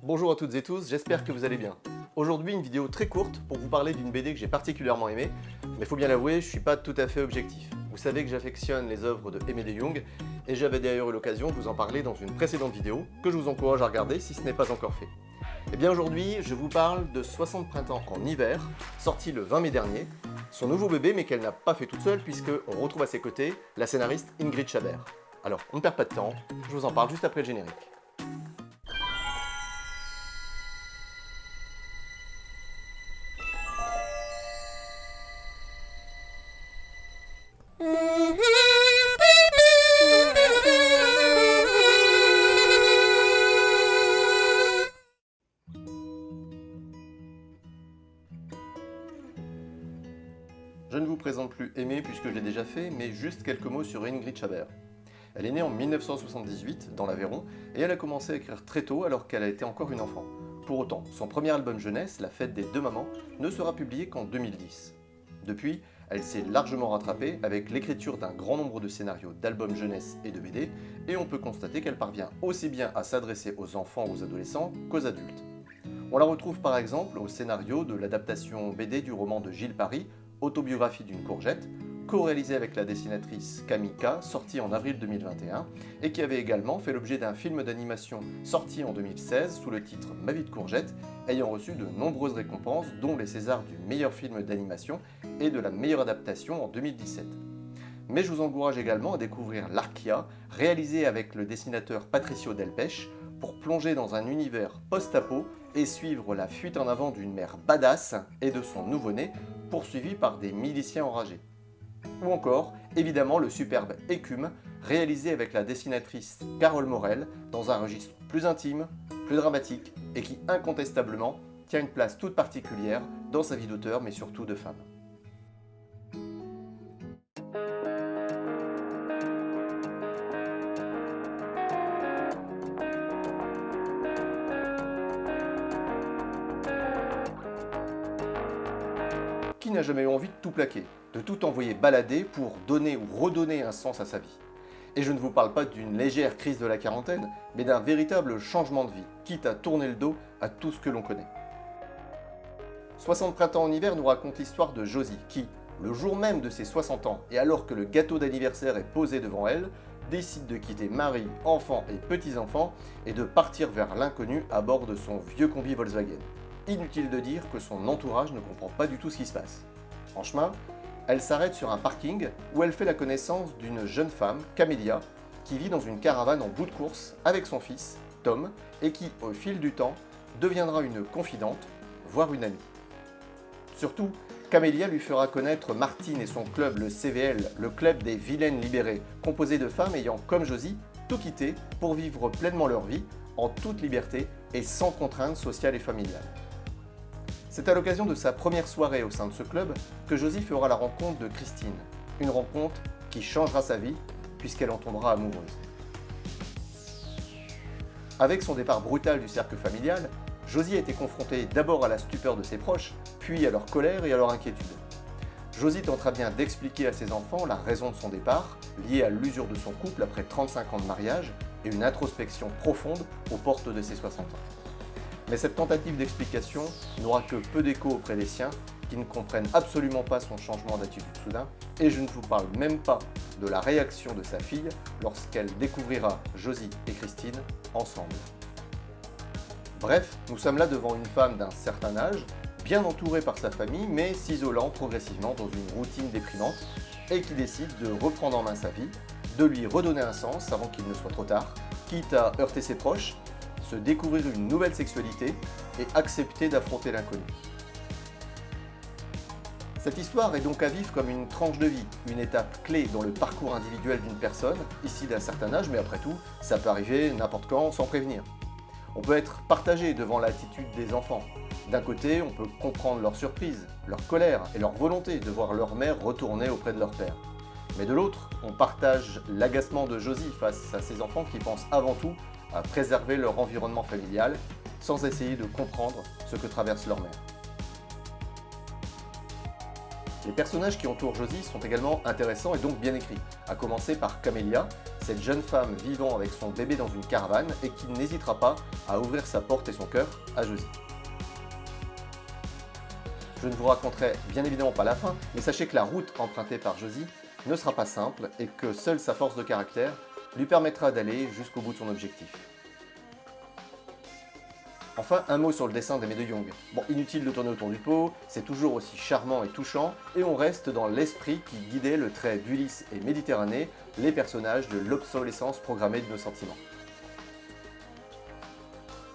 Bonjour à toutes et tous, j'espère que vous allez bien. Aujourd'hui, une vidéo très courte pour vous parler d'une BD que j'ai particulièrement aimée, mais faut bien l'avouer, je suis pas tout à fait objectif. Vous savez que j'affectionne les œuvres de Aimé de Jong, et j'avais d'ailleurs eu l'occasion de vous en parler dans une précédente vidéo, que je vous encourage à regarder si ce n'est pas encore fait. Et bien aujourd'hui, je vous parle de 60 printemps en hiver, sorti le 20 mai dernier, son nouveau bébé mais qu'elle n'a pas fait toute seule puisque on retrouve à ses côtés la scénariste Ingrid Chabert. Alors, on ne perd pas de temps, je vous en parle juste après le générique. Je ne vous présente plus Aimée puisque je l'ai déjà fait, mais juste quelques mots sur Ingrid Chabert. Elle est née en 1978 dans l'Aveyron et elle a commencé à écrire très tôt alors qu'elle a été encore une enfant. Pour autant, son premier album jeunesse, La fête des deux mamans, ne sera publié qu'en 2010. Depuis, elle s'est largement rattrapée avec l'écriture d'un grand nombre de scénarios d'albums jeunesse et de BD, et on peut constater qu'elle parvient aussi bien à s'adresser aux enfants ou aux adolescents qu'aux adultes. On la retrouve par exemple au scénario de l'adaptation BD du roman de Gilles Paris, Autobiographie d'une courgette, co-réalisé avec la dessinatrice Camille K, sorti en avril 2021, et qui avait également fait l'objet d'un film d'animation sorti en 2016 sous le titre Ma vie de courgette, ayant reçu de nombreuses récompenses, dont les Césars du meilleur film d'animation et de la meilleure adaptation en 2017. Mais je vous encourage également à découvrir L'Archia, réalisé avec le dessinateur Patricio Delpech, pour plonger dans un univers post-apo et suivre la fuite en avant d'une mère badass et de son nouveau-né, poursuivi par des miliciens enragés. Ou encore, évidemment, le superbe Écume, réalisé avec la dessinatrice Carole Morel, dans un registre plus intime, plus dramatique, et qui incontestablement tient une place toute particulière dans sa vie d'auteur, mais surtout de femme. Qui n'a jamais eu envie de tout plaquer, de tout envoyer balader pour donner ou redonner un sens à sa vie? Et je ne vous parle pas d'une légère crise de la quarantaine, mais d'un véritable changement de vie, quitte à tourner le dos à tout ce que l'on connaît. 60 printemps en hiver nous raconte l'histoire de Josie, qui, le jour même de ses 60 ans, et alors que le gâteau d'anniversaire est posé devant elle, décide de quitter mari, enfants et petits-enfants et de partir vers l'inconnu à bord de son vieux combi Volkswagen. Inutile de dire que son entourage ne comprend pas du tout ce qui se passe. En chemin, elle s'arrête sur un parking où elle fait la connaissance d'une jeune femme, Camélia, qui vit dans une caravane en bout de course avec son fils, Tom, et qui, au fil du temps, deviendra une confidente, voire une amie. Surtout, Camélia lui fera connaître Martine et son club, le CVL, le club des vilaines libérées, composé de femmes ayant, comme Josie, tout quitté pour vivre pleinement leur vie, en toute liberté et sans contraintes sociales et familiales. C'est à l'occasion de sa première soirée au sein de ce club que Josie fera la rencontre de Christine, une rencontre qui changera sa vie puisqu'elle en tombera amoureuse. Avec son départ brutal du cercle familial, Josie a été confrontée d'abord à la stupeur de ses proches, puis à leur colère et à leur inquiétude. Josie tentera bien d'expliquer à ses enfants la raison de son départ, liée à l'usure de son couple après 35 ans de mariage et une introspection profonde aux portes de ses 60 ans. Mais cette tentative d'explication n'aura que peu d'écho auprès des siens, qui ne comprennent absolument pas son changement d'attitude soudain, et je ne vous parle même pas de la réaction de sa fille lorsqu'elle découvrira Josie et Christine ensemble. Bref, nous sommes là devant une femme d'un certain âge, bien entourée par sa famille, mais s'isolant progressivement dans une routine déprimante, et qui décide de reprendre en main sa vie, de lui redonner un sens avant qu'il ne soit trop tard, quitte à heurter ses proches, se découvrir une nouvelle sexualité et accepter d'affronter l'inconnu. Cette histoire est donc à vivre comme une tranche de vie, une étape clé dans le parcours individuel d'une personne, ici d'un certain âge, mais après tout, ça peut arriver n'importe quand sans prévenir. On peut être partagé devant l'attitude des enfants. D'un côté, on peut comprendre leur surprise, leur colère et leur volonté de voir leur mère retourner auprès de leur père. Mais de l'autre, on partage l'agacement de Josie face à ces enfants qui pensent avant tout à préserver leur environnement familial sans essayer de comprendre ce que traverse leur mère. Les personnages qui entourent Josie sont également intéressants et donc bien écrits, à commencer par Camélia, cette jeune femme vivant avec son bébé dans une caravane et qui n'hésitera pas à ouvrir sa porte et son cœur à Josie. Je ne vous raconterai bien évidemment pas la fin, mais sachez que la route empruntée par Josie ne sera pas simple et que seule sa force de caractère lui permettra d'aller jusqu'au bout de son objectif. Enfin, un mot sur le dessin d'Aimé de Jong. Bon, inutile de tourner autour du pot, c'est toujours aussi charmant et touchant, et on reste dans l'esprit qui guidait le trait d'Ulysse et Méditerranée, les personnages de l'obsolescence programmée de nos sentiments.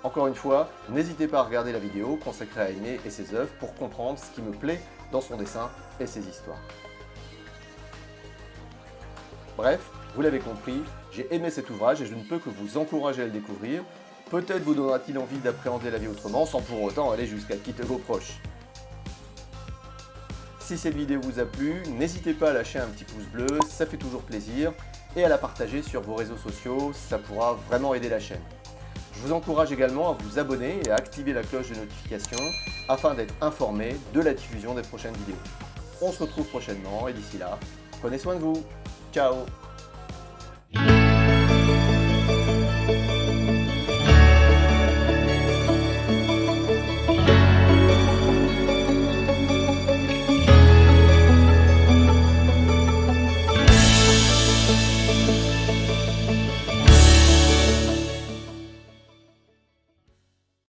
Encore une fois, n'hésitez pas à regarder la vidéo consacrée à Aimé et ses œuvres pour comprendre ce qui me plaît dans son dessin et ses histoires. Bref, vous l'avez compris, j'ai aimé cet ouvrage et je ne peux que vous encourager à le découvrir. Peut-être vous donnera-t-il envie d'appréhender la vie autrement sans pour autant aller jusqu'à quitter vos proches. Si cette vidéo vous a plu, n'hésitez pas à lâcher un petit pouce bleu, ça fait toujours plaisir, et à la partager sur vos réseaux sociaux, ça pourra vraiment aider la chaîne. Je vous encourage également à vous abonner et à activer la cloche de notification afin d'être informé de la diffusion des prochaines vidéos. On se retrouve prochainement et d'ici là, prenez soin de vous. Ciao!